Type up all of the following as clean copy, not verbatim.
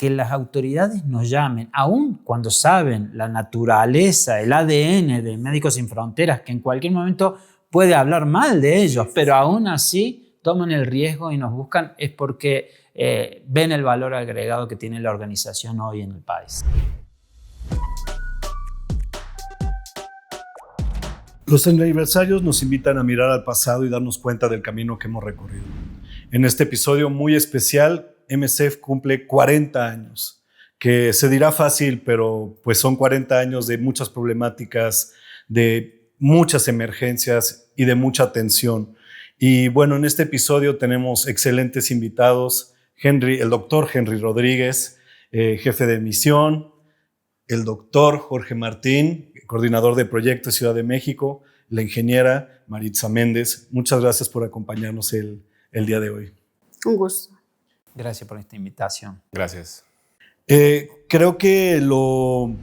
que las autoridades nos llamen, aun cuando saben la naturaleza, el ADN de Médicos Sin Fronteras, que en cualquier momento puede hablar mal de ellos, pero aún así toman el riesgo y nos buscan, es porque ven el valor agregado que tiene la organización hoy en el país. Los aniversarios nos invitan a mirar al pasado y darnos cuenta del camino que hemos recorrido. En este episodio muy especial, MSF cumple 40 años, que se dirá fácil, pero pues son 40 años de muchas problemáticas, de muchas emergencias y de mucha atención. Y bueno, en este episodio tenemos excelentes invitados, el doctor Henry Rodríguez, jefe de misión, el doctor Jorge Martín, coordinador de proyectos Ciudad de México, la ingeniera Maritza Méndez. Muchas gracias por acompañarnos el día de hoy. Un gusto. Gracias por esta invitación. Gracias. Creo que lo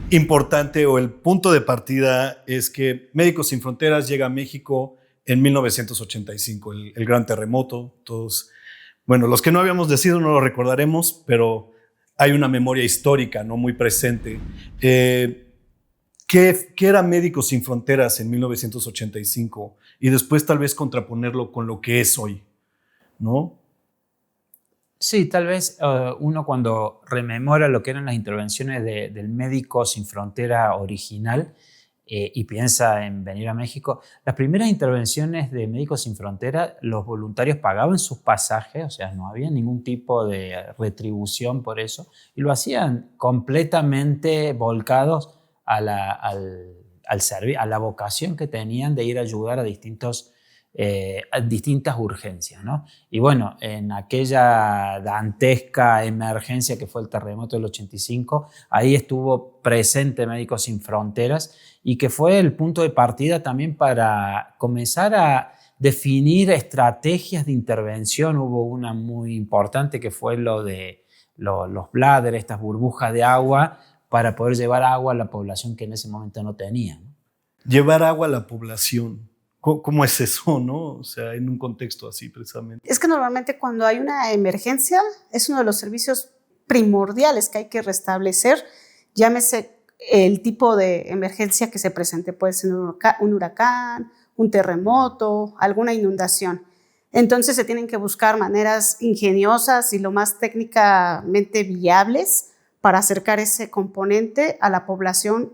importante o el punto de partida es que Médicos Sin Fronteras llega a México en 1985, el gran terremoto. Todos, bueno, los que no habíamos nacido no lo recordaremos, pero hay una memoria histórica, ¿no?, muy presente. ¿Qué era Médicos Sin Fronteras en 1985? Y después tal vez contraponerlo con lo que es hoy, ¿no? Sí, tal vez uno cuando rememora lo que eran las intervenciones del Médicos Sin Frontera original y piensa en venir a México, las primeras intervenciones de Médicos Sin Frontera, los voluntarios pagaban sus pasajes, o sea, no había ningún tipo de retribución por eso, y lo hacían completamente volcados a la vocación que tenían de ir a ayudar a distintas urgencias, ¿no? Y bueno, en aquella dantesca emergencia que fue el terremoto del 85, ahí estuvo presente Médicos Sin Fronteras y que fue el punto de partida también para comenzar a definir estrategias de intervención. Hubo una muy importante que fue lo de los bladders, estas burbujas de agua, para poder llevar agua a la población que en ese momento no tenía, ¿no? Llevar agua a la población. ¿Cómo es eso, no? O sea, en un contexto así precisamente. Es que normalmente cuando hay una emergencia es uno de los servicios primordiales que hay que restablecer. Llámese el tipo de emergencia que se presente. Puede ser un huracán, un terremoto, alguna inundación. Entonces se tienen que buscar maneras ingeniosas y lo más técnicamente viables para acercar ese componente a la población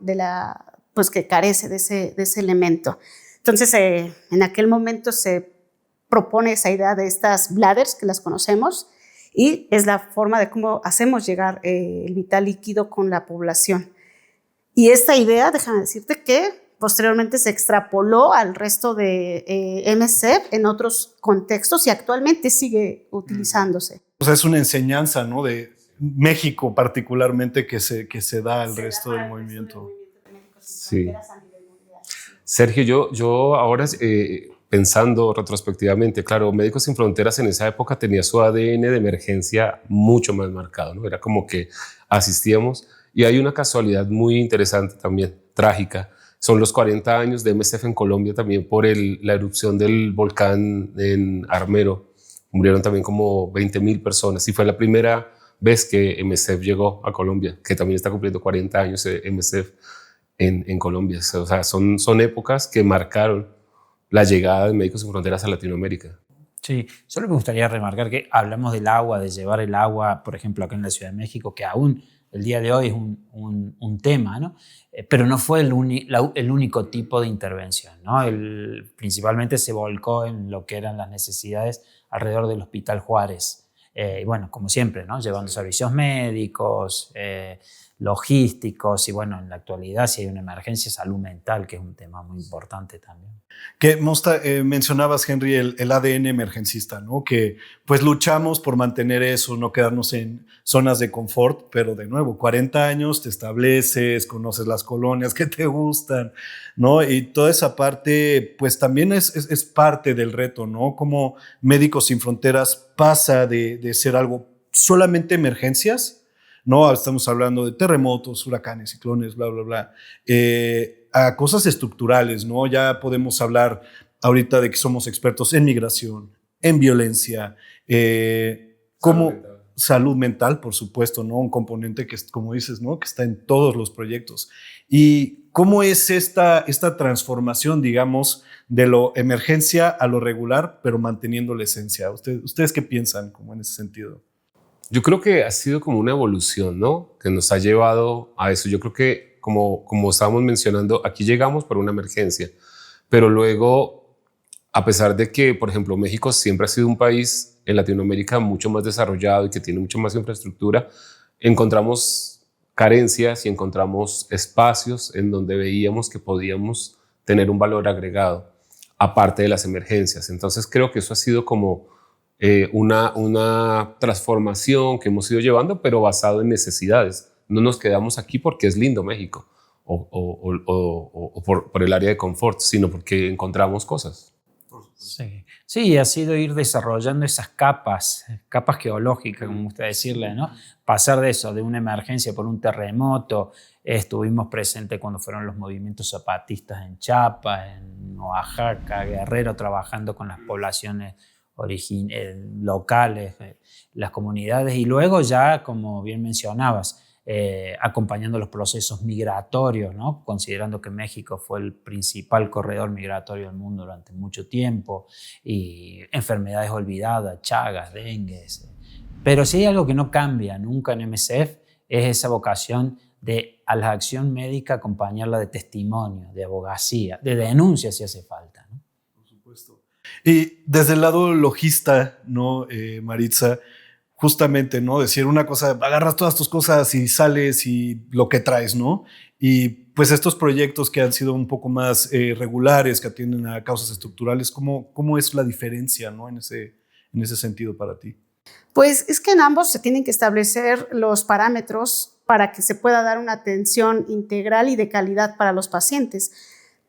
pues que carece de ese elemento. Entonces, en aquel momento se propone esa idea de estas bladders, que las conocemos, y es la forma de cómo hacemos llegar el vital líquido con la población. Y esta idea, déjame decirte que posteriormente se extrapoló al resto de MSF en otros contextos y actualmente sigue utilizándose. O sea, es una enseñanza, ¿no?, de México particularmente que se da al resto del movimiento. Sí. Sergio, yo ahora pensando retrospectivamente, claro, Médicos Sin Fronteras en esa época tenía su ADN de emergencia mucho más marcado, ¿no? Era como que asistíamos, y hay una casualidad muy interesante también, trágica. Son los 40 años de MSF en Colombia también por la erupción del volcán en Armero. Murieron también como 20,000 personas y fue la primera vez que MSF llegó a Colombia, que también está cumpliendo 40 años MSF en Colombia. O sea, son épocas que marcaron la llegada de Médicos Sin Fronteras a Latinoamérica. Sí, solo me gustaría remarcar que hablamos del agua, de llevar el agua, por ejemplo, acá en la Ciudad de México, que aún el día de hoy es un tema, ¿no? Pero no fue el único tipo de intervención, ¿no? Principalmente se volcó en lo que eran las necesidades alrededor del Hospital Juárez. Y bueno, como siempre, ¿no?, llevando servicios médicos, logísticos, y bueno, en la actualidad si hay una emergencia, salud mental, que es un tema muy importante también. Que mencionabas, Henry, el ADN emergencista, ¿no? Que pues luchamos por mantener eso, no quedarnos en zonas de confort, pero de nuevo, 40 años, te estableces, conoces las colonias que te gustan, ¿no? Y toda esa parte, pues también es parte del reto, ¿no? Como Médicos Sin Fronteras pasa de ser algo solamente emergencias, ¿no? Estamos hablando de terremotos, huracanes, ciclones, bla, bla, bla, a cosas estructurales, ¿no? Ya podemos hablar ahorita de que somos expertos en migración, en violencia, salud mental, por supuesto, ¿no? Un componente que, como dices, ¿no? Que está en todos los proyectos. ¿Y cómo es esta transformación, digamos, de lo emergencia a lo regular, pero manteniendo la esencia? ¿Ustedes qué piensan como en ese sentido? Yo creo que ha sido como una evolución, ¿no? Que nos ha llevado a eso. Yo creo que, como estábamos mencionando, aquí llegamos por una emergencia, pero luego, a pesar de que, por ejemplo, México siempre ha sido un país en Latinoamérica mucho más desarrollado y que tiene mucho más infraestructura, encontramos carencias y encontramos espacios en donde veíamos que podíamos tener un valor agregado, aparte de las emergencias. Entonces creo que eso ha sido como una transformación que hemos ido llevando, pero basado en necesidades. No nos quedamos aquí porque es lindo México o por el área de confort, sino porque encontramos cosas. Sí, ha sido ir desarrollando esas capas geológicas, como gusta decirle, ¿no? Pasar de eso, de una emergencia por un terremoto. Estuvimos presentes cuando fueron los movimientos zapatistas en Chiapas, en Oaxaca, Guerrero, trabajando con las poblaciones locales, las comunidades, y luego ya, como bien mencionabas, acompañando los procesos migratorios, ¿no? Considerando que México fue el principal corredor migratorio del mundo durante mucho tiempo, y enfermedades olvidadas, Chagas, dengue. Pero si hay algo que no cambia nunca en MSF, es esa vocación de a la acción médica acompañarla de testimonio, de abogacía, de denuncia si hace falta, ¿no? Por supuesto. Y desde el lado logista, ¿no, Maritza? Justamente, ¿no? Decir una cosa, agarras todas tus cosas y sales y lo que traes, ¿no? Y pues estos proyectos que han sido un poco más regulares, que atienden a causas estructurales, ¿cómo es la diferencia, ¿no? En ese sentido para ti. Pues es que en ambos se tienen que establecer los parámetros para que se pueda dar una atención integral y de calidad para los pacientes,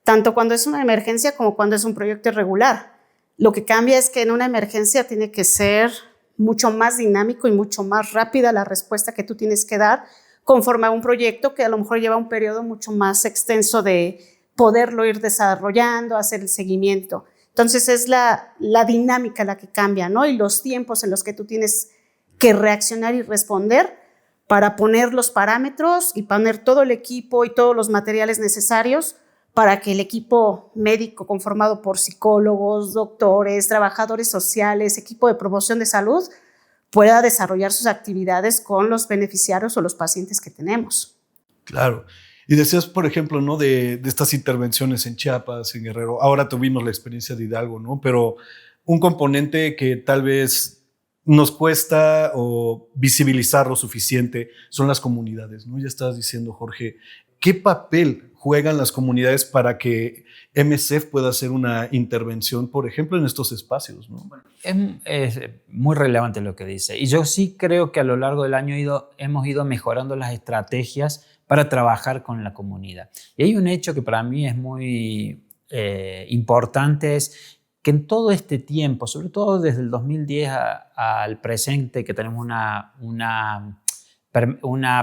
tanto cuando es una emergencia como cuando es un proyecto irregular. Lo que cambia es que en una emergencia tiene que ser mucho más dinámico y mucho más rápida la respuesta que tú tienes que dar conforme a un proyecto que a lo mejor lleva un periodo mucho más extenso de poderlo ir desarrollando, hacer el seguimiento. Entonces es la dinámica la que cambia, ¿no? Y los tiempos en los que tú tienes que reaccionar y responder para poner los parámetros y poner todo el equipo y todos los materiales necesarios para que el equipo médico conformado por psicólogos, doctores, trabajadores sociales, equipo de promoción de salud, pueda desarrollar sus actividades con los beneficiarios o los pacientes que tenemos. Claro. Y decías, por ejemplo, ¿no? de estas intervenciones en Chiapas, en Guerrero. Ahora tuvimos la experiencia de Hidalgo, ¿no? Pero un componente que tal vez nos cuesta o visibilizar lo suficiente son las comunidades, ¿no? Ya estabas diciendo, Jorge, ¿qué papel juegan las comunidades para que MSF pueda hacer una intervención, por ejemplo, en estos espacios, ¿no? Es muy relevante lo que dice. Y yo sí creo que a lo largo del año hemos ido mejorando las estrategias para trabajar con la comunidad. Y hay un hecho que para mí es muy importante, es que en todo este tiempo, sobre todo desde el 2010 al presente, que tenemos una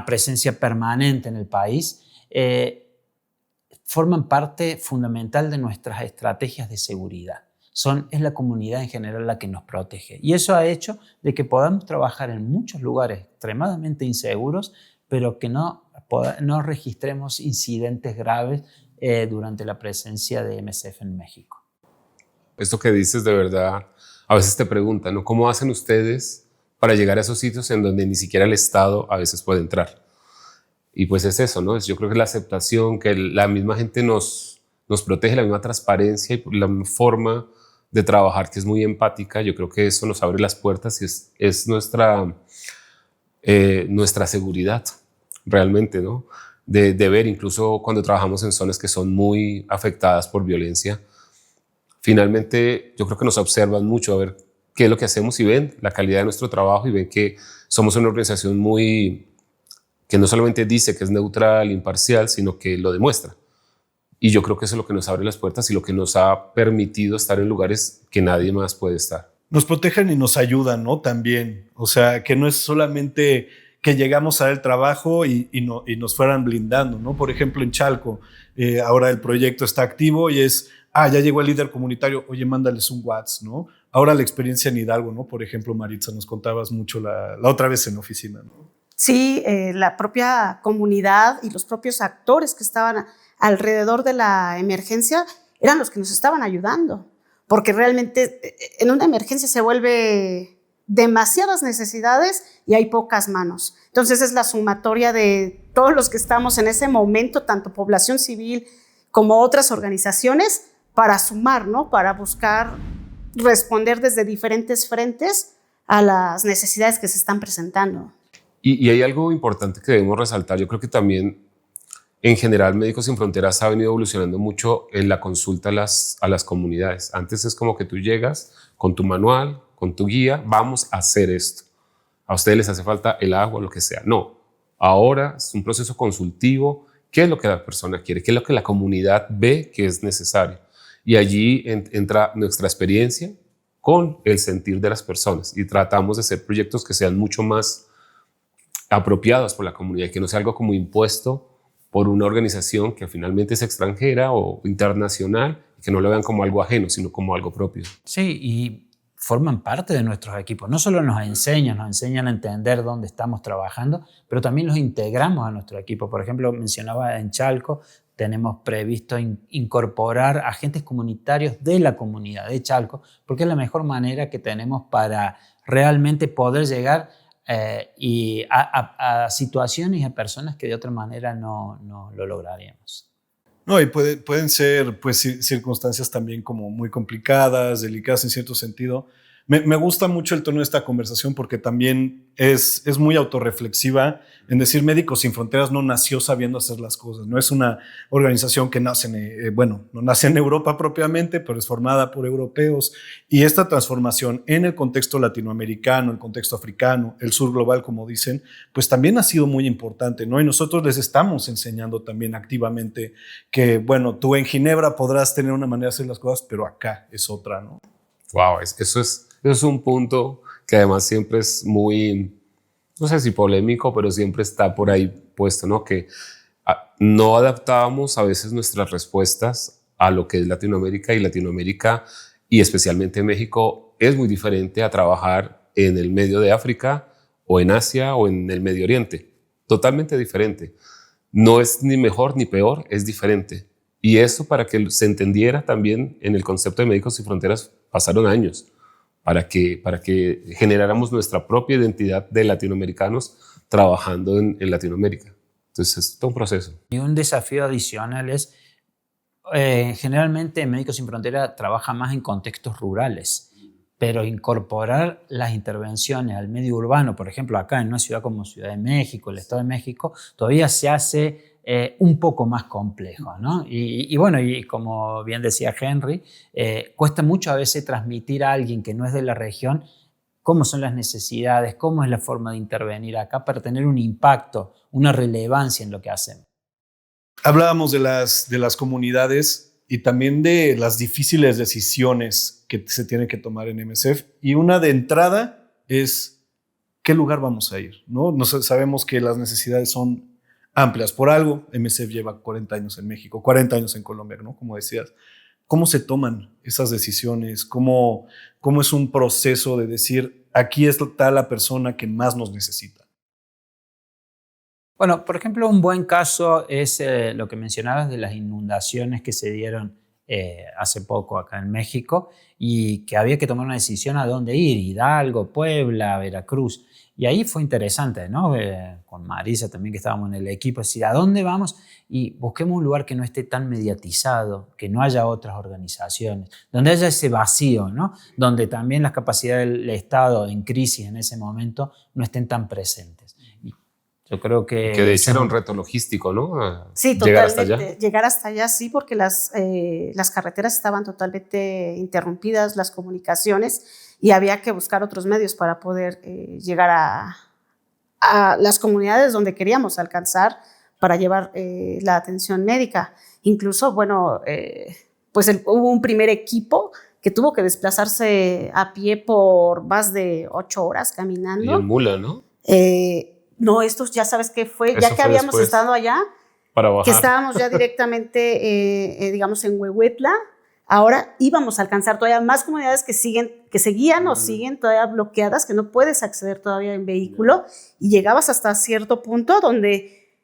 presencia permanente en el país, forman parte fundamental de nuestras estrategias de seguridad. Es la comunidad en general la que nos protege. Y eso ha hecho de que podamos trabajar en muchos lugares extremadamente inseguros, pero que no registremos incidentes graves durante la presencia de MSF en México. Esto que dices, de verdad, a veces te preguntan, ¿no? ¿Cómo hacen ustedes para llegar a esos sitios en donde ni siquiera el Estado a veces puede entrar? Y pues es eso, ¿no? Yo creo que la aceptación, que la misma gente nos protege, la misma transparencia y la misma forma de trabajar que es muy empática, yo creo que eso nos abre las puertas y es nuestra seguridad realmente, ¿no? De ver, incluso cuando trabajamos en zonas que son muy afectadas por violencia, finalmente yo creo que nos observan mucho a ver qué es lo que hacemos y ven la calidad de nuestro trabajo y ven que somos una organización que no solamente dice que es neutral, imparcial, sino que lo demuestra. Y yo creo que eso es lo que nos abre las puertas y lo que nos ha permitido estar en lugares que nadie más puede estar. Nos protegen y nos ayudan, ¿no? También. O sea, que no es solamente que llegamos a dar el trabajo y nos fueran blindando, ¿no? Por ejemplo, en Chalco, ahora el proyecto está activo y ya llegó el líder comunitario, oye, mándales un WhatsApp, ¿no? Ahora la experiencia en Hidalgo, ¿no? Por ejemplo, Maritza, nos contabas mucho la otra vez en la oficina, ¿no? Sí, la propia comunidad y los propios actores que estaban alrededor de la emergencia eran los que nos estaban ayudando, porque realmente en una emergencia se vuelve demasiadas necesidades y hay pocas manos. Entonces es la sumatoria de todos los que estamos en ese momento, tanto población civil como otras organizaciones, para sumar, ¿no? Para buscar responder desde diferentes frentes a las necesidades que se están presentando. Y hay algo importante que debemos resaltar. Yo creo que también, en general, Médicos Sin Fronteras ha venido evolucionando mucho en la consulta a las comunidades. Antes es como que tú llegas con tu manual, con tu guía, vamos a hacer esto. A ustedes les hace falta el agua, lo que sea. No, ahora es un proceso consultivo. ¿Qué es lo que la persona quiere? ¿Qué es lo que la comunidad ve que es necesario? Y allí entra nuestra experiencia con el sentir de las personas y tratamos de hacer proyectos que sean mucho más apropiados por la comunidad y que no sea algo como impuesto por una organización que finalmente es extranjera o internacional y que no lo vean como algo ajeno, sino como algo propio. Sí, y forman parte de nuestros equipos. No solo nos enseñan a entender dónde estamos trabajando, pero también los integramos a nuestro equipo. Por ejemplo, mencionaba en Chalco, tenemos previsto incorporar agentes comunitarios de la comunidad de Chalco, porque es la mejor manera que tenemos para realmente poder llegar y a situaciones y a personas que de otra manera no lo lograríamos. No, y pueden ser pues, circunstancias también como muy complicadas, delicadas en cierto sentido. Me gusta mucho el tono de esta conversación porque también es muy autorreflexiva en decir Médicos Sin Fronteras no nació sabiendo hacer las cosas. No es una organización que nace no nace en Europa propiamente, pero es formada por europeos. Y esta transformación en el contexto latinoamericano, el contexto africano, el sur global, como dicen, pues también ha sido muy importante, ¿no? Y nosotros les estamos enseñando también activamente que, bueno, tú en Ginebra podrás tener una manera de hacer las cosas, pero acá es otra, ¿no? Wow, eso es un punto que además siempre es muy, no sé si polémico, pero siempre está por ahí puesto, ¿no? Que no adaptábamos a veces nuestras respuestas a lo que es Latinoamérica, y Latinoamérica y especialmente México es muy diferente a trabajar en el medio de África o en Asia o en el Medio Oriente. Totalmente diferente. No es ni mejor ni peor, es diferente. Y eso, para que se entendiera también en el concepto de Médicos Sin Fronteras, pasaron años para que generáramos nuestra propia identidad de latinoamericanos trabajando en Latinoamérica. Entonces es todo un proceso. Y un desafío adicional es, generalmente Médicos Sin Fronteras trabaja más en contextos rurales, pero incorporar las intervenciones al medio urbano, por ejemplo, acá en una ciudad como Ciudad de México, el Estado de México, todavía se hace un poco más complejo, ¿no? Y bueno, y como bien decía Henry, cuesta mucho a veces transmitir a alguien que no es de la región cómo son las necesidades, cómo es la forma de intervenir acá para tener un impacto, una relevancia en lo que hacemos. Hablábamos de las comunidades y también de las difíciles decisiones que se tienen que tomar en MSF. Y una de entrada es ¿qué lugar vamos a ir? ¿No? Sabemos que las necesidades son amplias. Por algo, MSF lleva 40 años en México, 40 años en Colombia, ¿no? Como decías. ¿Cómo se toman esas decisiones? ¿Cómo es un proceso de decir, aquí está la persona que más nos necesita? Bueno, por ejemplo, un buen caso es lo que mencionabas de las inundaciones que se dieron hace poco acá en México y que había que tomar una decisión a dónde ir, Hidalgo, Puebla, Veracruz. Y ahí fue interesante, ¿no? Con Marisa también, que estábamos en el equipo, decir, ¿a dónde vamos? Y busquemos un lugar que no esté tan mediatizado, que no haya otras organizaciones, donde haya ese vacío, ¿no? Donde también las capacidades del Estado en crisis en ese momento no estén tan presentes. Y yo creo que de hecho era un reto logístico, ¿no? Sí, totalmente. Llegar hasta allá, sí, porque las carreteras estaban totalmente interrumpidas, las comunicaciones, y había que buscar otros medios para poder llegar a las comunidades donde queríamos alcanzar para llevar la atención médica. Incluso, bueno, pues hubo un primer equipo que tuvo que desplazarse a pie por más de 8 horas caminando. Y en mula, ¿no? No, esto ya sabes qué fue, Eso ya que fue habíamos después, estado allá, para bajar. que estábamos ya directamente, digamos, en Huehuetla. ahora íbamos a alcanzar todavía más comunidades que seguían o siguen todavía bloqueadas, que no puedes acceder todavía en vehículo, y llegabas hasta cierto punto donde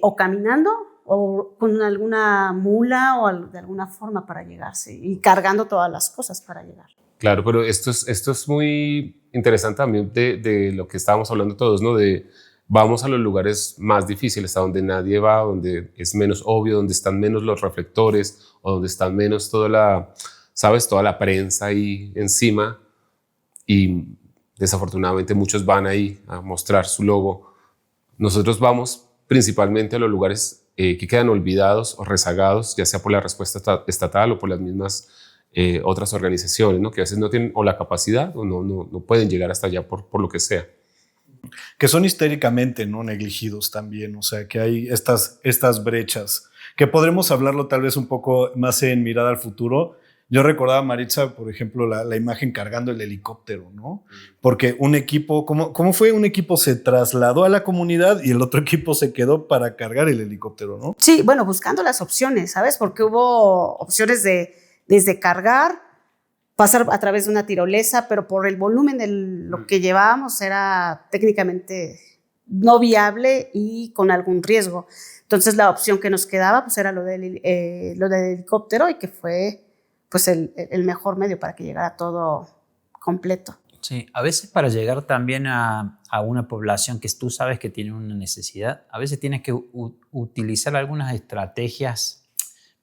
o caminando o con alguna mula o de alguna forma para llegarse y cargando todas las cosas para llegar. Claro, pero esto es muy interesante también de lo que estábamos hablando todos, ¿no? De vamos a los lugares más difíciles, a donde nadie va, donde es menos obvio, donde están menos los reflectores o donde están menos toda la prensa ahí encima, y desafortunadamente muchos van ahí a mostrar su logo. Nosotros vamos principalmente a los lugares que quedan olvidados o rezagados, ya sea por la respuesta estatal o por las mismas otras organizaciones, ¿no? Que a veces no tienen o la capacidad o no pueden llegar hasta allá por lo que sea. Que son históricamente no negligidos también, o sea, que hay estas brechas, que podremos hablarlo tal vez un poco más en mirada al futuro. Yo recordaba, Maritza, por ejemplo, la imagen cargando el helicóptero, ¿no? Porque un equipo, ¿cómo fue? Un equipo se trasladó a la comunidad y el otro equipo se quedó para cargar el helicóptero, ¿no? Sí, bueno, buscando las opciones, ¿sabes? Porque hubo opciones desde cargar, pasar a través de una tirolesa, pero por el volumen de lo que llevábamos era técnicamente no viable y con algún riesgo. Entonces la opción que nos quedaba pues era lo del helicóptero, y que fue pues el mejor medio para que llegara todo completo. Sí, a veces para llegar también a una población que tú sabes que tiene una necesidad, a veces tienes que utilizar algunas estrategias.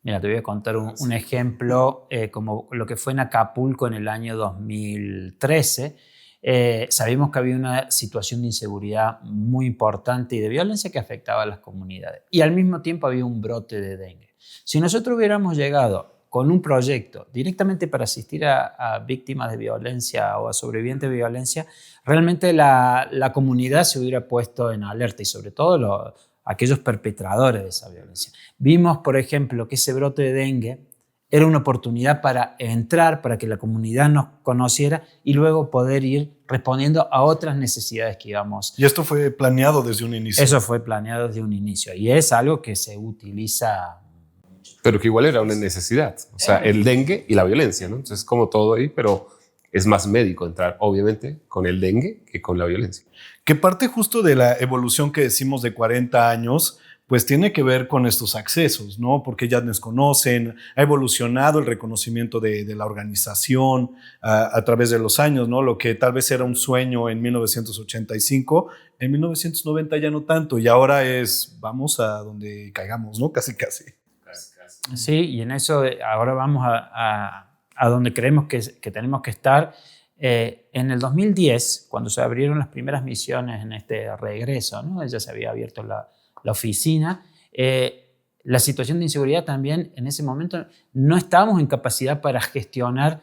Mira, te voy a contar un ejemplo, como lo que fue en Acapulco en el año 2013. Sabíamos que había una situación de inseguridad muy importante y de violencia que afectaba a las comunidades. Y al mismo tiempo había un brote de dengue. Si nosotros hubiéramos llegado con un proyecto directamente para asistir a víctimas de violencia o a sobrevivientes de violencia, realmente la comunidad se hubiera puesto en alerta, y sobre todo aquellos perpetradores de esa violencia. Vimos, por ejemplo, que ese brote de dengue era una oportunidad para entrar, para que la comunidad nos conociera y luego poder ir respondiendo a otras necesidades que íbamos. Y esto fue planeado desde un inicio. Eso fue planeado desde un inicio y es algo que se utiliza. Pero que igual era una necesidad, o sea, el dengue y la violencia, ¿no? Entonces, como todo ahí, pero es más médico entrar, obviamente, con el dengue que con la violencia. Que parte justo de la evolución que decimos de 40 años, pues tiene que ver con estos accesos, ¿no? Porque ya nos conocen, ha evolucionado el reconocimiento de la organización a través de los años, ¿no? Lo que tal vez era un sueño en 1985, en 1990 ya no tanto, y ahora es vamos a donde caigamos, ¿no? Casi. Sí, y en eso ahora vamos a donde creemos que tenemos que estar. En el 2010, cuando se abrieron las primeras misiones en este regreso, ¿no? Ya se había abierto la oficina, la situación de inseguridad también en ese momento no estábamos en capacidad para gestionar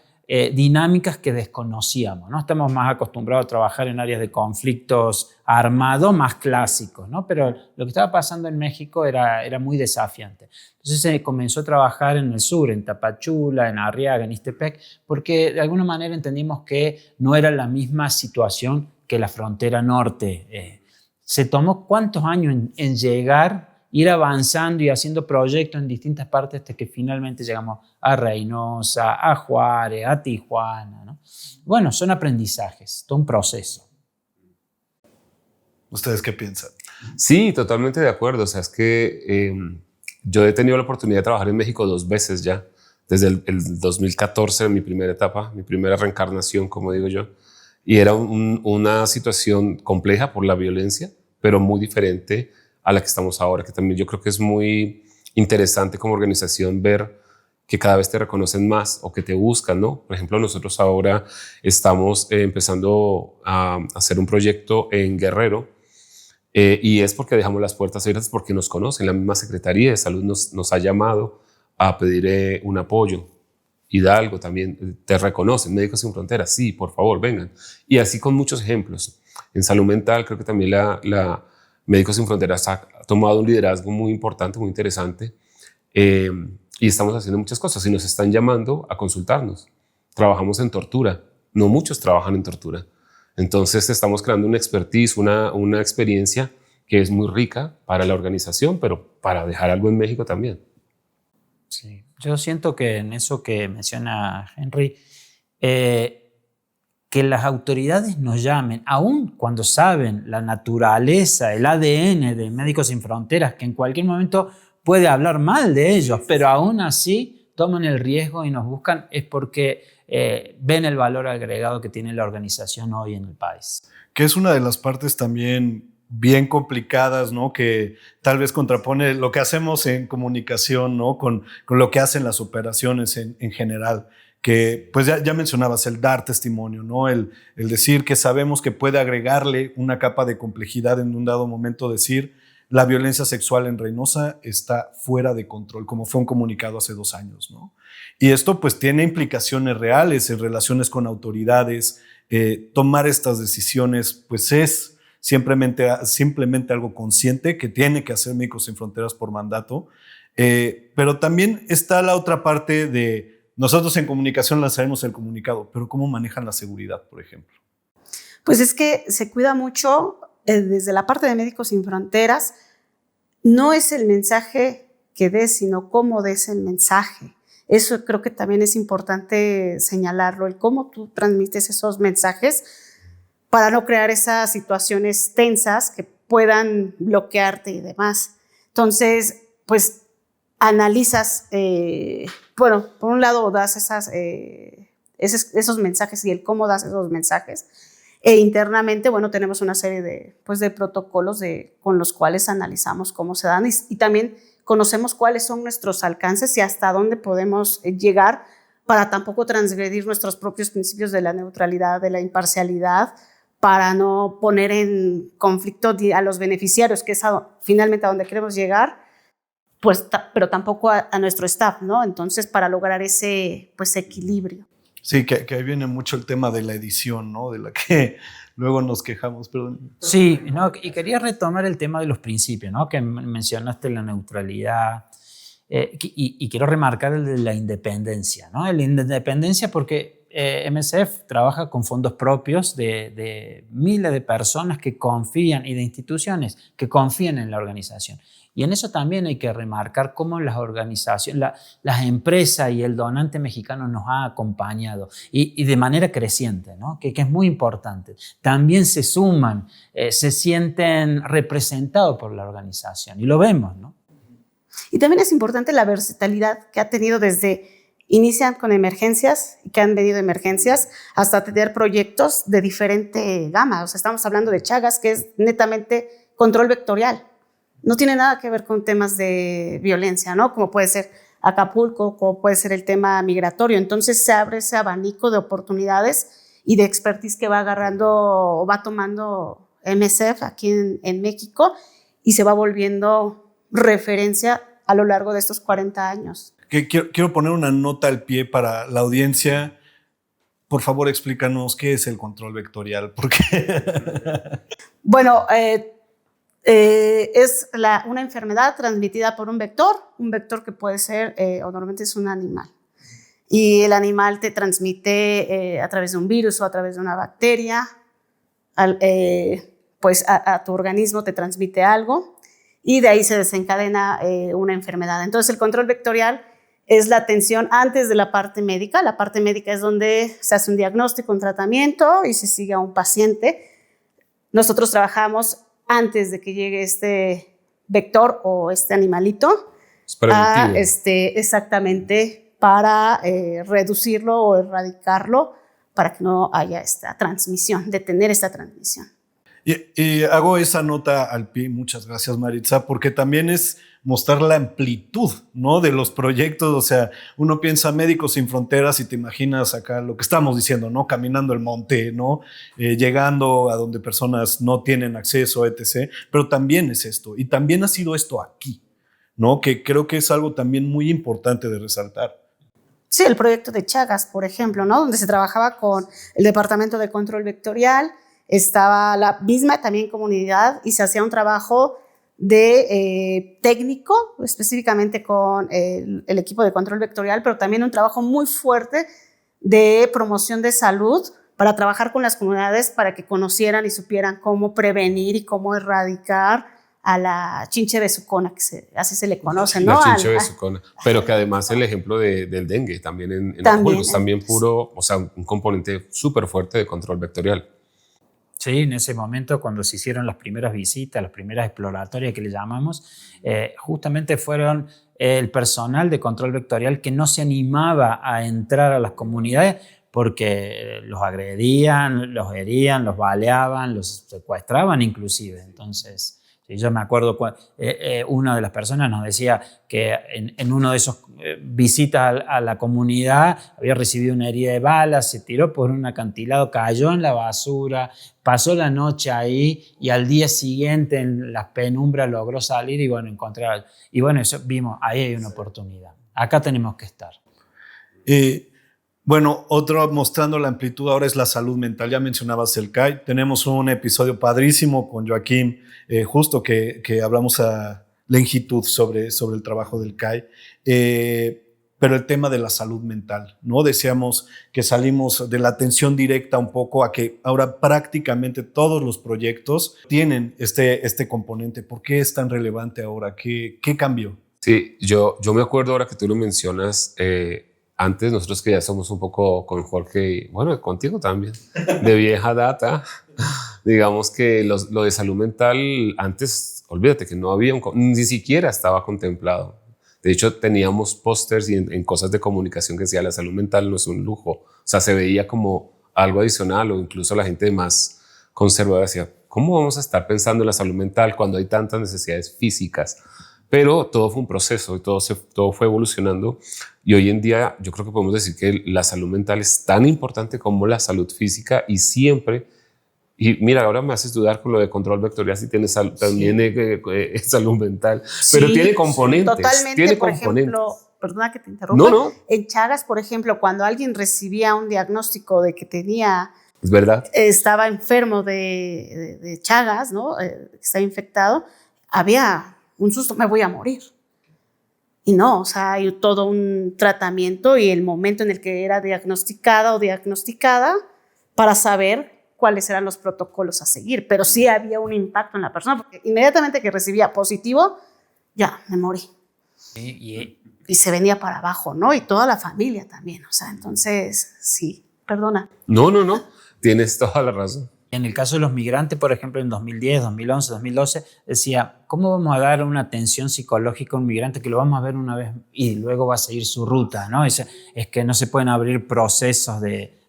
dinámicas que desconocíamos, ¿no? Estamos más acostumbrados a trabajar en áreas de conflictos armados más clásicos, ¿no? Pero lo que estaba pasando en México era muy desafiante. Entonces se comenzó a trabajar en el sur, en Tapachula, en Arriaga, en Ixtepec, porque de alguna manera entendimos que no era la misma situación que la frontera norte. Se tomó cuántos años en llegar, ir avanzando y haciendo proyectos en distintas partes hasta que finalmente llegamos a Reynosa, a Juárez, a Tijuana, ¿no? Bueno, son aprendizajes, todo un proceso. ¿Ustedes qué piensan? Sí, totalmente de acuerdo. O sea, es que yo he tenido la oportunidad de trabajar en México 2 veces ya, desde el 2014, mi primera etapa, mi primera reencarnación, como digo yo, y era una situación compleja por la violencia, pero muy diferente a la que estamos ahora, que también yo creo que es muy interesante como organización ver que cada vez te reconocen más o que te buscan, ¿no? Por ejemplo, nosotros ahora estamos empezando a hacer un proyecto en Guerrero, y es porque dejamos las puertas abiertas, porque nos conocen. La misma Secretaría de Salud nos ha llamado a pedir un apoyo. Hidalgo también te reconocen, Médicos Sin Fronteras, sí, por favor, vengan. Y así con muchos ejemplos. En salud mental creo que también la Médicos Sin Fronteras ha tomado un liderazgo muy importante, muy interesante, y estamos haciendo muchas cosas y nos están llamando a consultarnos. Trabajamos en tortura, no muchos trabajan en tortura. Entonces estamos creando una expertise, una experiencia que es muy rica para la organización, pero para dejar algo en México también. Sí. Yo siento que en eso que menciona Henry, que las autoridades nos llamen, aun cuando saben la naturaleza, el ADN de Médicos Sin Fronteras, que en cualquier momento puede hablar mal de ellos, pero aún así toman el riesgo y nos buscan, es porque ven el valor agregado que tiene la organización hoy en el país. Que es una de las partes también bien complicadas, ¿no? Que tal vez contrapone lo que hacemos en comunicación, ¿no? Con lo que hacen las operaciones en general. Que pues ya mencionabas el dar testimonio, ¿no? El decir que sabemos que puede agregarle una capa de complejidad en un dado momento, decir la violencia sexual en Reynosa está fuera de control, como fue un comunicado hace 2 años, ¿no? Y esto pues tiene implicaciones reales en relaciones con autoridades. Tomar estas decisiones pues es simplemente algo consciente que tiene que hacer Médicos Sin Fronteras por mandato, pero también está la otra parte de nosotros en comunicación lanzaremos el comunicado, pero ¿cómo manejan la seguridad, por ejemplo? Pues es que se cuida mucho desde la parte de Médicos Sin Fronteras. No es el mensaje que des, sino cómo des el mensaje. Eso creo que también es importante señalarlo, el cómo tú transmites esos mensajes para no crear esas situaciones tensas que puedan bloquearte y demás. Entonces, pues analizas, por un lado das esos mensajes y el cómo das esos mensajes, e internamente, tenemos una serie de protocolos con los cuales analizamos cómo se dan y también conocemos cuáles son nuestros alcances y hasta dónde podemos llegar para tampoco transgredir nuestros propios principios de la neutralidad, de la imparcialidad, para no poner en conflicto a los beneficiarios, que es finalmente a donde queremos llegar, pues, pero tampoco a nuestro staff, ¿no? Entonces, para lograr ese equilibrio. Sí, que ahí viene mucho el tema de la edición, ¿no? De la que luego nos quejamos. Perdón. Sí, ¿no? Y quería retomar el tema de los principios, ¿no? Que mencionaste la neutralidad, y quiero remarcar el de la independencia, ¿no? La independencia porque MSF trabaja con fondos propios de miles de personas que confían y de instituciones que confían en la organización. Y en eso también hay que remarcar cómo las organizaciones, las empresas y el donante mexicano nos ha acompañado y de manera creciente, ¿no? que es muy importante. También se suman, se sienten representados por la organización y lo vemos, ¿no? Y también es importante la versatilidad que ha tenido inician con emergencias y que han venido emergencias hasta tener proyectos de diferente gama. O sea, estamos hablando de Chagas, que es netamente control vectorial. No tiene nada que ver con temas de violencia, ¿no? Como puede ser Acapulco, como puede ser el tema migratorio. Entonces se abre ese abanico de oportunidades y de expertise que va agarrando o va tomando MSF aquí en México y se va volviendo referencia a lo largo de estos 40 años. Quiero poner una nota al pie para la audiencia. Por favor, explícanos qué es el control vectorial. Bueno, es una enfermedad transmitida por un vector que puede ser, o normalmente es un animal. Y el animal te transmite a través de un virus o a través de una bacteria, pues a tu organismo te transmite algo y de ahí se desencadena una enfermedad. Entonces el control vectorial es la atención antes de la parte médica. La parte médica es donde se hace un diagnóstico, un tratamiento y se sigue a un paciente. Nosotros trabajamos antes de que llegue este vector o este animalito. Es preventivo. Exactamente, para reducirlo o erradicarlo, para que no haya esta transmisión, detener esta transmisión. Y hago esa nota al pie, muchas gracias Maritza, porque también es mostrar la amplitud, ¿no? De los proyectos. O sea, uno piensa Médicos Sin Fronteras y te imaginas acá lo que estamos diciendo, ¿no? Caminando el monte, ¿no? Llegando a donde personas no tienen acceso, etc. Pero también es esto, y también ha sido esto aquí, ¿no? Que creo que es algo también muy importante de resaltar. Sí, el proyecto de Chagas, por ejemplo, ¿no? Donde se trabajaba con el Departamento de Control Vectorial, estaba la misma también comunidad y se hacía un trabajo de técnico, específicamente con el equipo de control vectorial, pero también un trabajo muy fuerte de promoción de salud para trabajar con las comunidades para que conocieran y supieran cómo prevenir y cómo erradicar a la chinche besucona, así se le conoce, ¿no? La chinche besucona. Pero que además el ejemplo del dengue también en los juegos, también puro, o sea, un componente súper fuerte de control vectorial. Sí, en ese momento cuando se hicieron las primeras visitas, las primeras exploratorias que le llamamos, justamente fueron el personal de control vectorial que no se animaba a entrar a las comunidades porque los agredían, los herían, los baleaban, los secuestraban inclusive. Entonces, yo me acuerdo una de las personas nos decía que en uno de esos visitas a la comunidad había recibido una herida de bala, se tiró por un acantilado, cayó en la basura, pasó la noche ahí y al día siguiente en las penumbras logró salir y bueno, encontrar. Y bueno, eso vimos, ahí hay una oportunidad. Acá tenemos que estar. Bueno, otro mostrando la amplitud ahora es la salud mental. Ya mencionabas el CAI. Tenemos un episodio padrísimo con Joaquín, justo que hablamos a longitud sobre el trabajo del CAI. Pero el tema de la salud mental, ¿no? Decíamos que salimos de la atención directa un poco a que ahora prácticamente todos los proyectos tienen este componente. ¿Por qué es tan relevante ahora? ¿Qué cambió? Sí, yo me acuerdo ahora que tú lo mencionas. Antes nosotros que ya somos un poco con Jorge y bueno, contigo también, de vieja data, digamos que lo de salud mental antes, olvídate que no había, ni siquiera estaba contemplado. De hecho, teníamos pósters y en cosas de comunicación que decía la salud mental no es un lujo. O sea, se veía como algo adicional o incluso la gente más conservadora decía, ¿cómo vamos a estar pensando en la salud mental cuando hay tantas necesidades físicas? Pero todo fue un proceso y todo fue evolucionando y hoy en día yo creo que podemos decir que la salud mental es tan importante como la salud física y siempre, y mira, ahora me haces dudar con lo de control vectorial si tiene también salud mental, pero sí, tiene componentes. Totalmente, tiene por componentes. ejemplo, perdona que te interrumpa, No. En Chagas, por ejemplo, cuando alguien recibía un diagnóstico de que es verdad, estaba enfermo de Chagas, ¿no? Estaba infectado, había un susto, me voy a morir. Y no, o sea, hay todo un tratamiento y el momento en el que era diagnosticada o diagnosticada para saber cuáles eran los protocolos a seguir. Pero sí había un impacto en la persona, porque inmediatamente que recibía positivo, ya, me morí. Y se venía para abajo, ¿no? Y toda la familia también, o sea, entonces, sí, perdona. No, tienes toda la razón. En el caso de los migrantes, por ejemplo, en 2010, 2011, 2012, decía, ¿cómo vamos a dar una atención psicológica a un migrante que lo vamos a ver una vez y luego va a seguir su ruta, ¿no? Es que no se pueden abrir procesos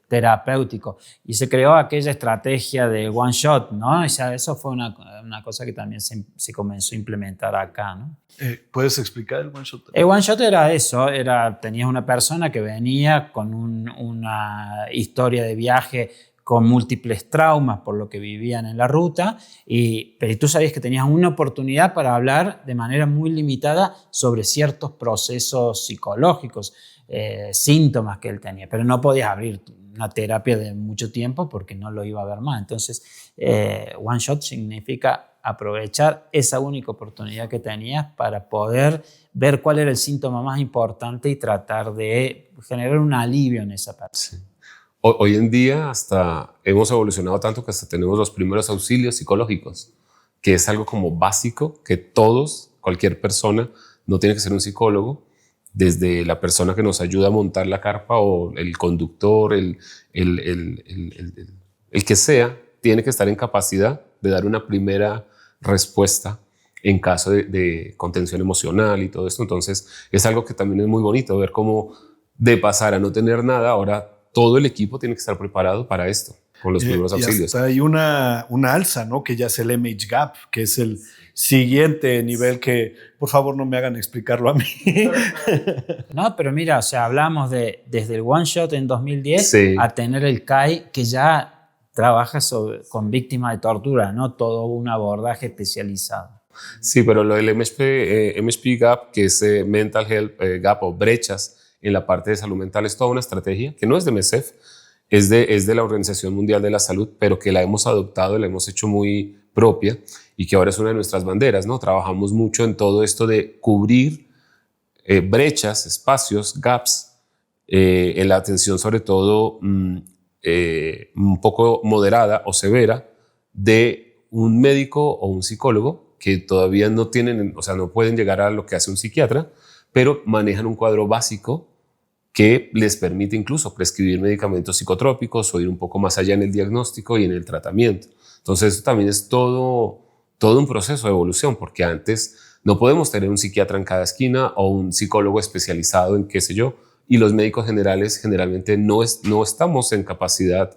terapéuticos. Y se creó aquella estrategia de one shot, ¿no? O sea, eso fue una cosa que también se comenzó a implementar acá, ¿no? ¿Puedes explicar el one shot? El one shot era eso, tenías una persona que venía con una historia de viaje con múltiples traumas por lo que vivían en la ruta, pero tú sabías que tenías una oportunidad para hablar de manera muy limitada sobre ciertos procesos psicológicos, síntomas que él tenía, pero no podías abrir una terapia de mucho tiempo porque no lo iba a ver más. Entonces, one shot significa aprovechar esa única oportunidad que tenías para poder ver cuál era el síntoma más importante y tratar de generar un alivio en esa persona. Sí. Hoy en día hasta hemos evolucionado tanto que hasta tenemos los primeros auxilios psicológicos, que es algo como básico que todos, cualquier persona, no tiene que ser un psicólogo, desde la persona que nos ayuda a montar la carpa o el conductor, el que sea, tiene que estar en capacidad de dar una primera respuesta en caso de contención emocional y todo esto. Entonces es algo que también es muy bonito ver cómo de pasar a no tener nada, ahora todo el equipo tiene que estar preparado para esto, con los primeros auxilios. Y hasta hay una alza, ¿no? Que ya es el MH-Gap, que es el siguiente nivel que, por favor, no me hagan explicarlo a mí. No, pero mira, o sea, hablamos desde el One Shot en 2010 sí, a tener el CAI que ya trabaja con víctimas de tortura, ¿no? Todo un abordaje especializado. Sí, pero lo del MHP Gap, que es Mental Health Gap o brechas en la parte de salud mental, es toda una estrategia que no es de MSF, es de la Organización Mundial de la Salud, pero que la hemos adoptado, la hemos hecho muy propia y que ahora es una de nuestras banderas, ¿no? Trabajamos mucho en todo esto de cubrir brechas, espacios, gaps, en la atención sobre todo un poco moderada o severa de un médico o un psicólogo que todavía no tienen, o sea, no pueden llegar a lo que hace un psiquiatra, pero manejan un cuadro básico que les permite incluso prescribir medicamentos psicotrópicos o ir un poco más allá en el diagnóstico y en el tratamiento. Entonces, eso también es todo un proceso de evolución, porque antes no podemos tener un psiquiatra en cada esquina o un psicólogo especializado en qué sé yo, y los médicos generales generalmente no estamos en capacidad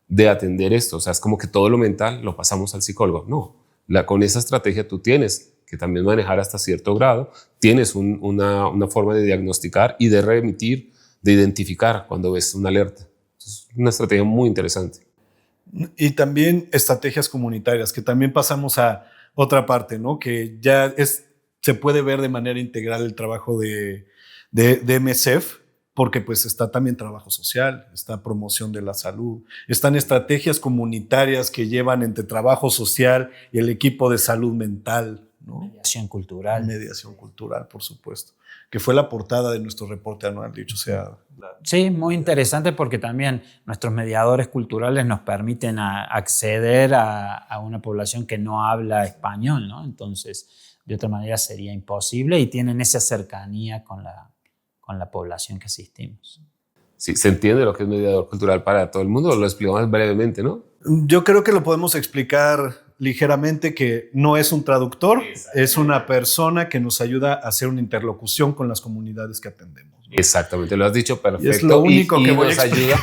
de atender esto. O sea, es como que todo lo mental lo pasamos al psicólogo. No, con esa estrategia tú tienes que también manejar hasta cierto grado, tienes una forma de diagnosticar y de remitir, de identificar cuando ves una alerta. Es una estrategia muy interesante. Y también estrategias comunitarias, que también pasamos a otra parte, ¿no? Que ya se puede ver de manera integral el trabajo de MSF, porque pues está también trabajo social, está promoción de la salud, están estrategias comunitarias que llevan entre trabajo social y el equipo de salud mental, ¿no? Mediación cultural. Mediación cultural, por supuesto, que fue la portada de nuestro reporte anual, dicho sea. Sí, muy interesante porque también nuestros mediadores culturales nos permiten acceder a una población que no habla español, ¿no? Entonces, de otra manera sería imposible y tienen esa cercanía con la población que asistimos. Sí, ¿se entiende lo que es mediador cultural para todo el mundo? Lo explicamos brevemente, ¿no? Yo creo que lo podemos explicar ligeramente, que no es un traductor, es una persona que nos ayuda a hacer una interlocución con las comunidades que atendemos, ¿no? Exactamente, lo has dicho perfecto. Y es lo único que nos ayuda,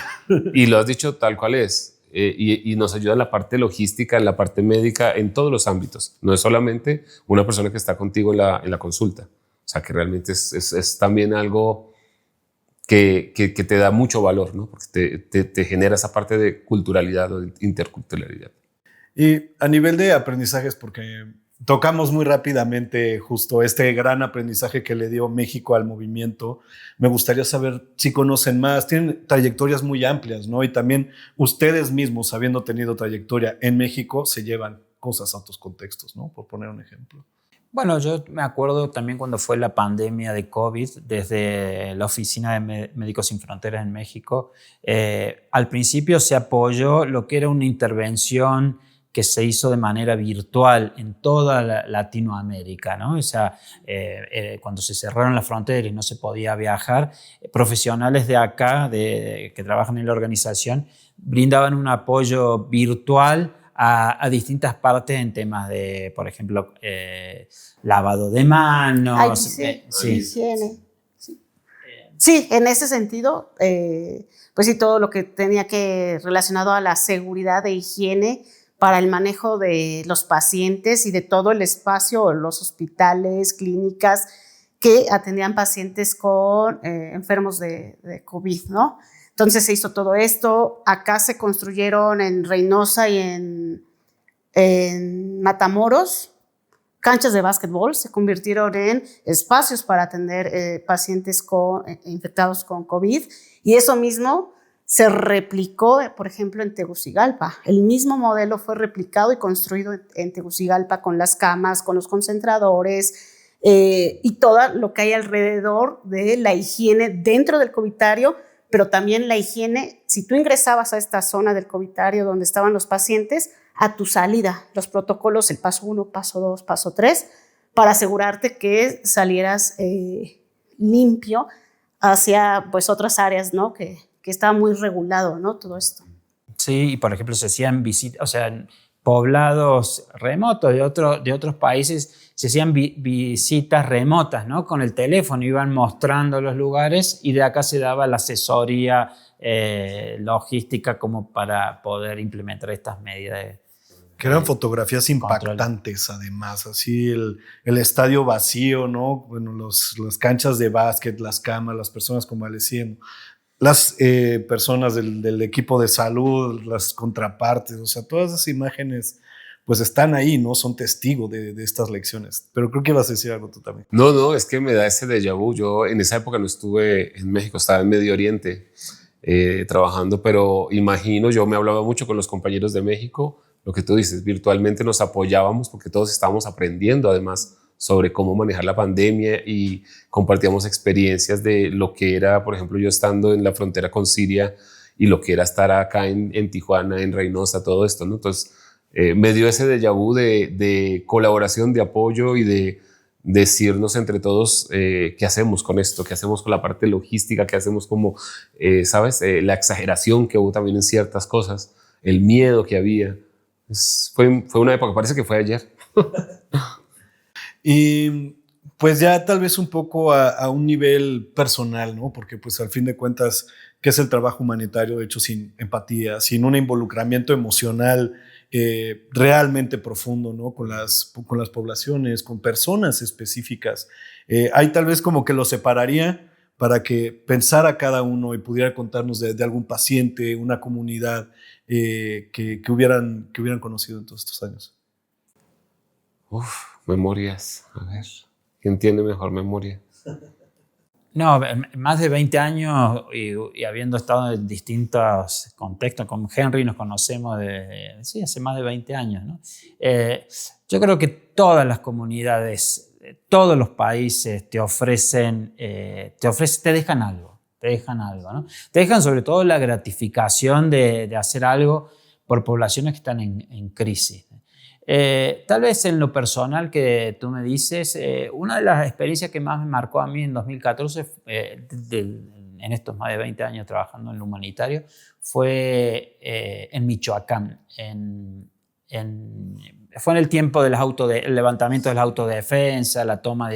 y lo has dicho tal cual es. Y nos ayuda en la parte logística, en la parte médica, en todos los ámbitos. No es solamente una persona que está contigo en la consulta. O sea, que realmente es también algo que te da mucho valor, ¿no? Porque te genera esa parte de culturalidad o de interculturalidad. Y a nivel de aprendizajes, porque tocamos muy rápidamente justo este gran aprendizaje que le dio México al movimiento, me gustaría saber si conocen más. Tienen trayectorias muy amplias, ¿no? Y también ustedes mismos, habiendo tenido trayectoria en México, se llevan cosas a otros contextos, ¿no? Por poner un ejemplo. Bueno, yo me acuerdo también cuando fue la pandemia de COVID, desde la Oficina de Médicos Sin Fronteras en México, al principio se apoyó lo que era una intervención que se hizo de manera virtual en toda Latinoamérica, ¿no? O sea, cuando se cerraron las fronteras y no se podía viajar, profesionales de acá, que trabajan en la organización, brindaban un apoyo virtual a distintas partes en temas de, por ejemplo, lavado de manos. Higiene. Sí, en ese sentido, pues sí, todo lo que tenía que relacionado a la seguridad e higiene para el manejo de los pacientes y de todo el espacio, los hospitales, clínicas que atendían pacientes con enfermos de COVID, ¿no? Entonces se hizo todo esto. Acá se construyeron en Reynosa y en Matamoros canchas de básquetbol, se convirtieron en espacios para atender pacientes infectados con COVID, y eso mismo se replicó, por ejemplo, en Tegucigalpa. El mismo modelo fue replicado y construido en Tegucigalpa con las camas, con los concentradores y todo lo que hay alrededor de la higiene dentro del covitario, pero también la higiene, si tú ingresabas a esta zona del covitario donde estaban los pacientes, a tu salida, los protocolos, el paso 1, paso 2, paso 3, para asegurarte que salieras limpio hacia pues, otras áreas, ¿no? que estaba muy regulado, ¿no? Todo esto. Sí, y por ejemplo se hacían visitas, o sea, en poblados remotos de otros países se hacían visitas remotas, ¿no? Con el teléfono iban mostrando los lugares y de acá se daba la asesoría logística como para poder implementar estas medidas. Que eran fotografías impactantes, además, así el estadio vacío, ¿no? Bueno, las canchas de básquet, las camas, las personas, como decíamos, las personas del equipo de salud, las contrapartes, o sea, todas esas imágenes pues están ahí, ¿no? Son testigos de estas lecciones. Pero creo que ibas a decir algo tú también. No, es que me da ese déjà vu. Yo en esa época no estuve en México, estaba en Medio Oriente trabajando, pero imagino, yo me hablaba mucho con los compañeros de México, lo que tú dices, virtualmente nos apoyábamos porque todos estábamos aprendiendo además sobre cómo manejar la pandemia y compartíamos experiencias de lo que era, por ejemplo, yo estando en la frontera con Siria y lo que era estar acá en Tijuana, en Reynosa, todo esto, ¿no? Entonces, me dio ese déjà vu de colaboración, de apoyo y de decirnos entre todos qué hacemos con esto, qué hacemos con la parte logística, qué hacemos como, ¿sabes? La exageración que hubo también en ciertas cosas, el miedo que había. Fue una época, parece que fue ayer. Y pues ya tal vez un poco a un nivel personal, ¿no? Porque pues al fin de cuentas, ¿qué es el trabajo humanitario? De hecho, sin empatía, sin un involucramiento emocional realmente profundo, ¿no? Con las poblaciones, con personas específicas. Ahí tal vez como que lo separaría para que pensara cada uno y pudiera contarnos de algún paciente, una comunidad que hubieran conocido en todos estos años. Memorias. A ver, ¿quién tiene mejor memoria? No, más de 20 años y habiendo estado en distintos contextos. Con Henry nos conocemos sí, hace más de 20 años, ¿no? Yo creo que todas las comunidades, todos los países te dejan algo, ¿no? Te dejan sobre todo la gratificación de hacer algo por poblaciones que están en crisis. Tal vez en lo personal que tú me dices, una de las experiencias que más me marcó a mí en 2014, en estos más de 20 años trabajando en lo humanitario, fue en Michoacán. Fue en el tiempo del levantamiento de la autodefensa, la toma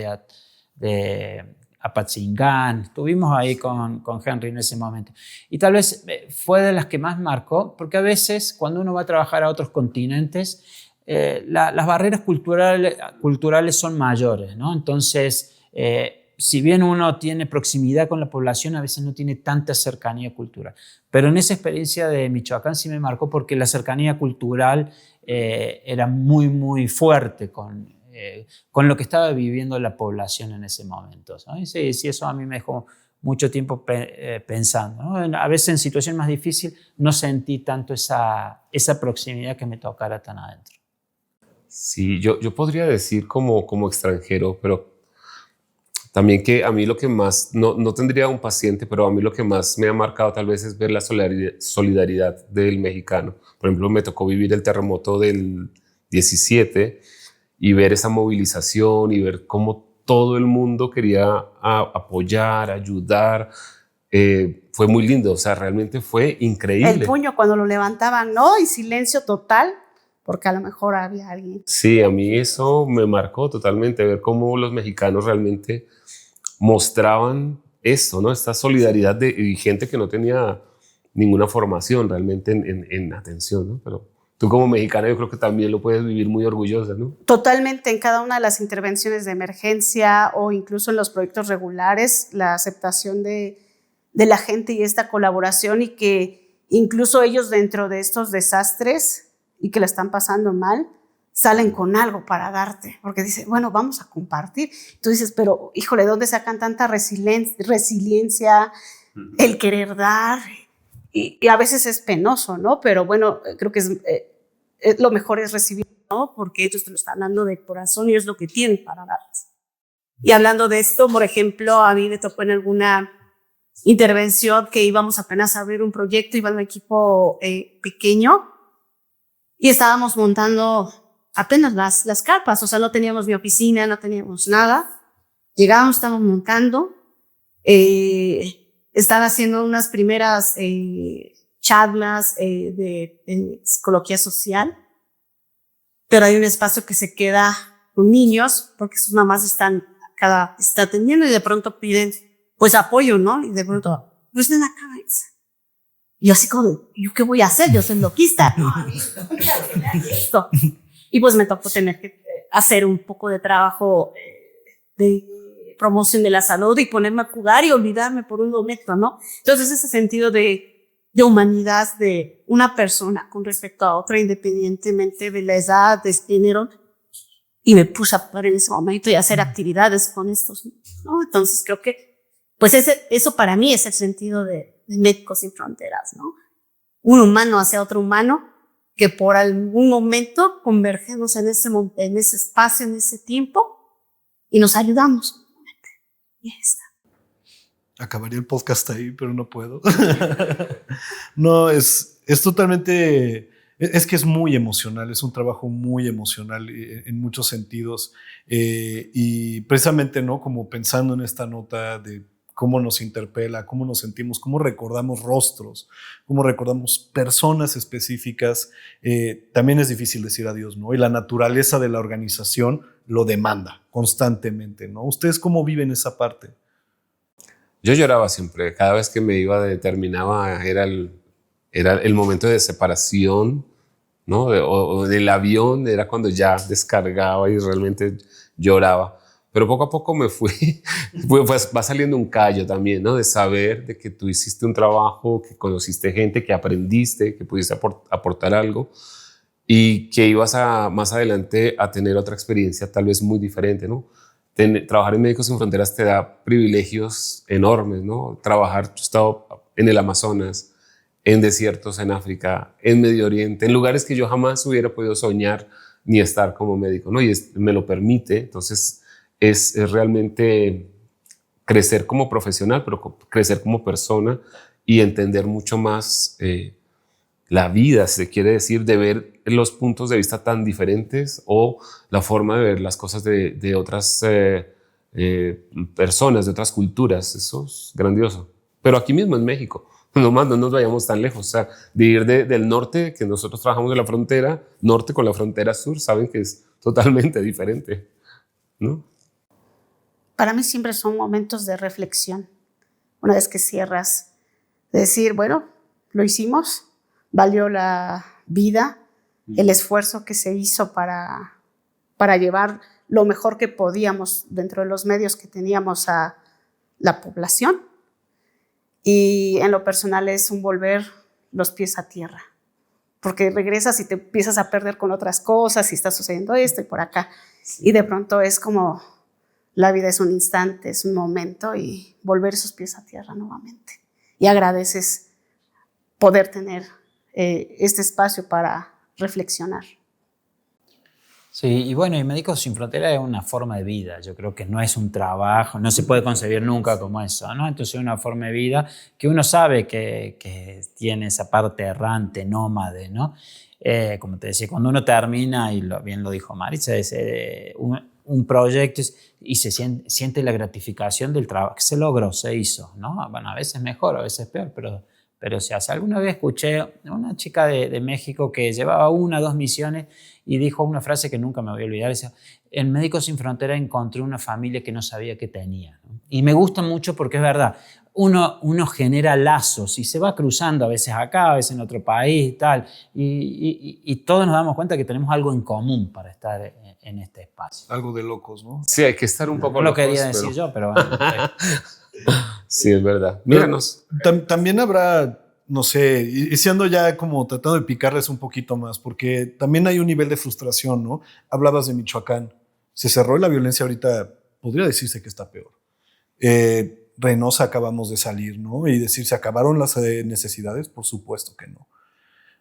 de Apatzingán. Estuvimos ahí con Henry en ese momento. Y tal vez fue de las que más marcó, porque a veces cuando uno va a trabajar a otros continentes, las barreras culturales son mayores, ¿no? Entonces, si bien uno tiene proximidad con la población, a veces no tiene tanta cercanía cultural. Pero en esa experiencia de Michoacán sí me marcó porque la cercanía cultural era muy, muy fuerte con lo que estaba viviendo la población en ese momento, ¿sabes? Sí, eso a mí me dejó mucho tiempo pensando, ¿no? A veces en situaciones más difíciles no sentí tanto esa proximidad que me tocara tan adentro. Sí, yo podría decir como extranjero, pero también que a mí lo que más, no tendría un paciente, pero a mí lo que más me ha marcado tal vez es ver la solidaridad del mexicano. Por ejemplo, me tocó vivir el terremoto del 17 y ver esa movilización y ver cómo todo el mundo quería apoyar, ayudar. Fue muy lindo, o sea, realmente fue increíble. El puño cuando lo levantaban, ¿no? Y silencio total, porque a lo mejor había alguien. Sí, a mí eso me marcó totalmente, ver cómo los mexicanos realmente mostraban esto, ¿no? Esta solidaridad de gente que no tenía ninguna formación realmente en atención, ¿no? Pero tú como mexicana yo creo que también lo puedes vivir muy orgullosa, ¿no? Totalmente, en cada una de las intervenciones de emergencia o incluso en los proyectos regulares, la aceptación de la gente y esta colaboración, y que incluso ellos dentro de estos desastres y que la están pasando mal, salen con algo para darte, porque dicen, bueno, vamos a compartir. Tú dices, pero híjole, ¿dónde sacan tanta resiliencia, el querer dar? Y a veces es penoso, ¿no? Pero bueno, creo que lo mejor es recibir, ¿no? Porque ellos te lo están dando de corazón y es lo que tienen para darles. Y hablando de esto, por ejemplo, a mí me tocó en alguna intervención que íbamos apenas a abrir un proyecto, iba un equipo pequeño y estábamos montando apenas las carpas, o sea, no teníamos ni oficina, no teníamos nada. Llegamos, estábamos montando, estaba haciendo unas primeras charlas de psicología social, pero hay un espacio que se queda con niños porque sus mamás está atendiendo y de pronto piden pues apoyo, ¿no? Y de pronto, pues ven acá. Y yo así como, ¿yo qué voy a hacer? Yo soy loquista. No, esto. Y pues me tocó tener que hacer un poco de trabajo de promoción de la salud y ponerme a jugar y olvidarme por un momento, ¿no? Entonces ese sentido de humanidad de una persona con respecto a otra, independientemente de la edad, de género, y me puse a parar en ese momento y a hacer actividades con estos, ¿no? Entonces creo que pues eso para mí es el sentido de Médicos Sin Fronteras, ¿no? Un humano hacia otro humano, que por algún momento convergemos en ese espacio, en ese tiempo, y nos ayudamos. Y ahí está. Acabaría el podcast ahí, pero no puedo. No, es totalmente Es que es muy emocional, es un trabajo muy emocional en muchos sentidos. Y precisamente, ¿no? Como pensando en esta nota de cómo nos interpela, cómo nos sentimos, cómo recordamos rostros, cómo recordamos personas específicas, también es difícil decir adiós, ¿no? Y la naturaleza de la organización lo demanda constantemente, ¿no? ¿Ustedes cómo viven esa parte? Yo lloraba siempre, cada vez que me iba, terminaba, era el momento de separación, ¿no? O del avión, era cuando ya descargaba y realmente lloraba. Pero poco a poco me fui, pues va saliendo un callo también, ¿no? De saber de que tú hiciste un trabajo, que conociste gente, que aprendiste, que pudiste aportar algo y que ibas más adelante a tener otra experiencia tal vez muy diferente, ¿no? Trabajar en Médicos Sin Fronteras te da privilegios enormes, ¿no? Trabajar, yo he estado en el Amazonas, en desiertos en África, en Medio Oriente, en lugares que yo jamás hubiera podido soñar ni estar como médico, ¿no? Y me lo permite, entonces es realmente crecer como profesional, pero crecer como persona y entender mucho más la vida, si se quiere decir, de ver los puntos de vista tan diferentes o la forma de ver las cosas de otras personas, de otras culturas. Eso es grandioso. Pero aquí mismo en México, nomás no nos vayamos tan lejos. O sea, de ir del norte, que nosotros trabajamos de la frontera norte con la frontera sur, saben que es totalmente diferente, ¿no? Para mí siempre son momentos de reflexión. Una vez que cierras, de decir, bueno, lo hicimos, valió la vida, el esfuerzo que se hizo para llevar lo mejor que podíamos dentro de los medios que teníamos a la población. Y en lo personal es un volver los pies a tierra, porque regresas y te empiezas a perder con otras cosas y está sucediendo esto y por acá. Sí. Y de pronto es como la vida es un instante, es un momento y volver esos pies a tierra nuevamente. Y agradeces poder tener este espacio para reflexionar. Sí, y bueno, y Médicos Sin Fronteras es una forma de vida. Yo creo que no es un trabajo, no se puede concebir nunca como eso, ¿no? Entonces es una forma de vida que uno sabe que tiene esa parte errante, nómade, ¿no? Como te decía, cuando uno termina, y bien lo dijo Maritza, es un proyecto y se siente la gratificación del trabajo que se logró, se hizo, ¿no? Bueno, a veces mejor, a veces peor, pero se hace. Alguna vez escuché a una chica de México que llevaba 1 o 2 misiones y dijo una frase que nunca me voy a olvidar. Decía, en Médicos Sin Fronteras encontré una familia que no sabía que tenía, ¿no? Y me gusta mucho porque es verdad, uno genera lazos y se va cruzando a veces acá, a veces en otro país y tal, y todos nos damos cuenta que tenemos algo en común para estar en este espacio. Algo de locos, ¿no? Sí, hay que estar un poco locos. No lo quería decir yo, pero bueno. Sí, es verdad. Míranos. También habrá, no sé, y siendo ya como tratando de picarles un poquito más, porque también hay un nivel de frustración, ¿no? Hablabas de Michoacán. Se cerró y la violencia ahorita podría decirse que está peor. Reynosa acabamos de salir, ¿no? Y decir, ¿se acabaron las necesidades? Por supuesto que no.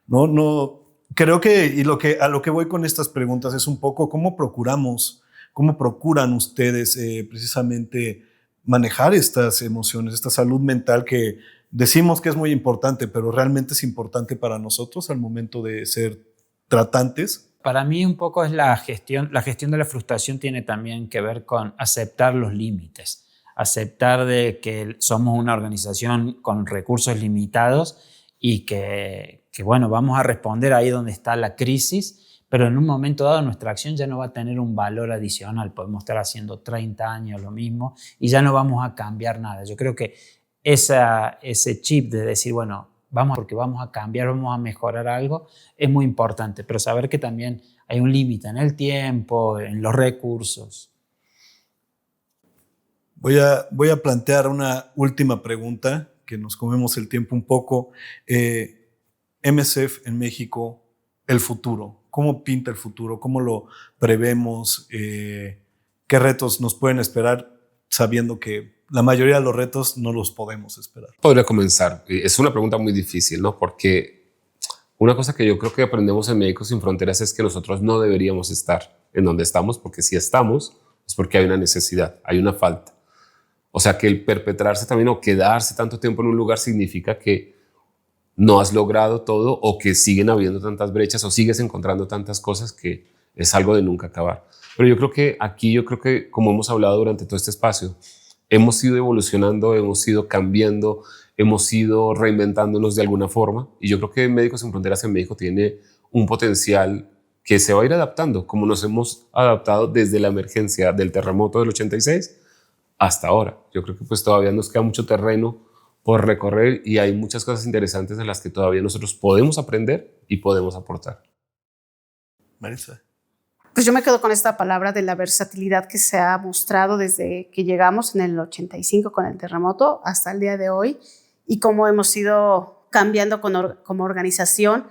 No, creo que, a lo que voy con estas preguntas es un poco cómo procuran ustedes precisamente manejar estas emociones, esta salud mental que decimos que es muy importante, pero realmente es importante para nosotros al momento de ser tratantes. Para mí un poco es la gestión de la frustración tiene también que ver con aceptar los límites, aceptar de que somos una organización con recursos limitados y que bueno, vamos a responder ahí donde está la crisis, pero en un momento dado nuestra acción ya no va a tener un valor adicional. Podemos estar haciendo 30 años lo mismo y ya no vamos a cambiar nada. Yo creo que ese chip de decir, bueno, porque vamos a cambiar, vamos a mejorar algo, es muy importante, pero saber que también hay un límite en el tiempo, en los recursos. Voy a plantear una última pregunta, que nos comemos el tiempo un poco. MSF en México, el futuro. ¿Cómo pinta el futuro? ¿Cómo lo prevemos? ¿Qué retos nos pueden esperar sabiendo que la mayoría de los retos no los podemos esperar? Podría comenzar. Es una pregunta muy difícil, ¿no? Porque una cosa que yo creo que aprendemos en Médicos Sin Fronteras es que nosotros no deberíamos estar en donde estamos, porque si estamos es porque hay una necesidad, hay una falta. O sea, que el perpetrarse también o quedarse tanto tiempo en un lugar significa que no has logrado todo o que siguen habiendo tantas brechas o sigues encontrando tantas cosas que es algo de nunca acabar. Pero yo creo que aquí, como hemos hablado durante todo este espacio, hemos ido evolucionando, hemos ido cambiando, hemos ido reinventándonos de alguna forma, y yo creo que Médicos Sin Fronteras en México tiene un potencial que se va a ir adaptando, como nos hemos adaptado desde la emergencia del terremoto del 86 hasta ahora. Yo creo que pues todavía nos queda mucho terreno por recorrer y hay muchas cosas interesantes en las que todavía nosotros podemos aprender y podemos aportar. Maritza. Pues yo me quedo con esta palabra de la versatilidad que se ha mostrado desde que llegamos en el 85 con el terremoto hasta el día de hoy, y cómo hemos ido cambiando como organización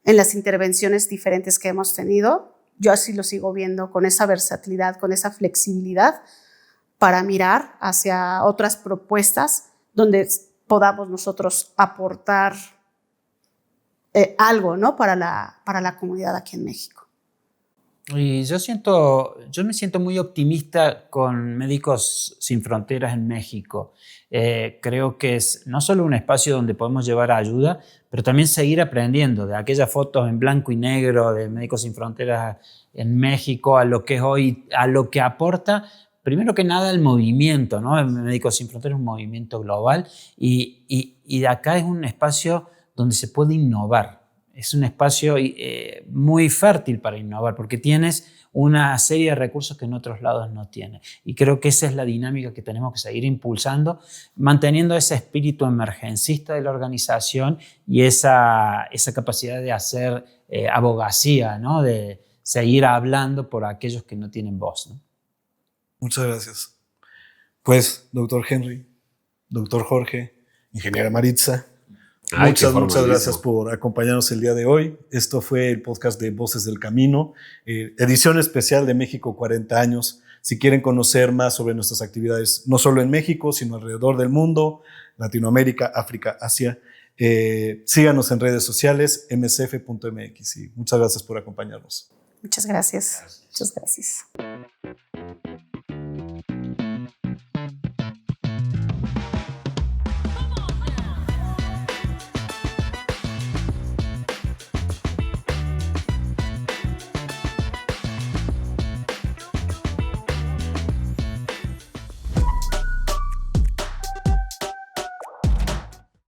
en las intervenciones diferentes que hemos tenido. Yo así lo sigo viendo, con esa versatilidad, con esa flexibilidad para mirar hacia otras propuestas donde podamos nosotros aportar algo, ¿no? para la comunidad aquí en México. Y yo me siento muy optimista con Médicos Sin Fronteras en México. Creo que es no solo un espacio donde podemos llevar ayuda, pero también seguir aprendiendo de aquellas fotos en blanco y negro de Médicos Sin Fronteras en México a lo que es hoy, a lo que aporta, primero que nada, el movimiento, ¿no? Médicos Sin Fronteras es un movimiento global y de acá es un espacio donde se puede innovar. Es un espacio muy fértil para innovar porque tienes una serie de recursos que en otros lados no tienes. Y creo que esa es la dinámica que tenemos que seguir impulsando, manteniendo ese espíritu emergencista de la organización y esa capacidad de hacer abogacía, ¿no? De seguir hablando por aquellos que no tienen voz, ¿no? Muchas gracias. Pues, doctor Henry, doctor Jorge, ingeniera Maritza, muchas gracias por acompañarnos el día de hoy. Esto fue el podcast de Voces del Camino, edición especial de México 40 años. Si quieren conocer más sobre nuestras actividades, no solo en México, sino alrededor del mundo, Latinoamérica, África, Asia, síganos en redes sociales, msf.mx. Y muchas gracias por acompañarnos. Muchas gracias. Muchas gracias.